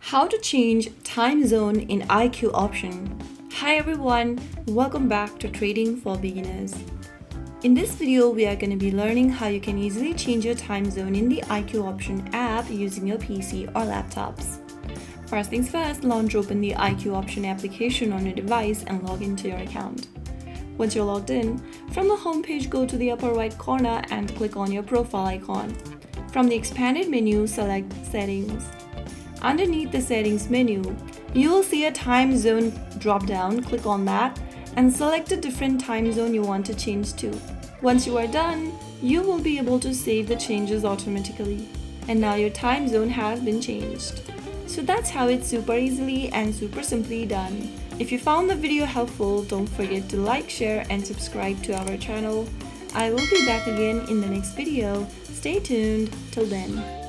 How to change time zone in IQ option. Hi everyone, welcome back to Trading for Beginners. In this video, we are going to be learning how you can easily change your time zone in the IQ option app using your PC or laptops. First things first, launch open the IQ option application on your device and log into your account. Once you're logged in, from the home page, go to the upper right corner and click on your profile icon. From the expanded menu, select Settings. Underneath the Settings menu, you will see a time zone drop-down. Click on that and select a different time zone you want to change to. Once you are done, you will be able to save the changes automatically. And now your time zone has been changed. So that's how it's super easily and super simply done. If you found the video helpful, don't forget to like, share and subscribe to our channel. I will be back again in the next video. Stay tuned. Till then.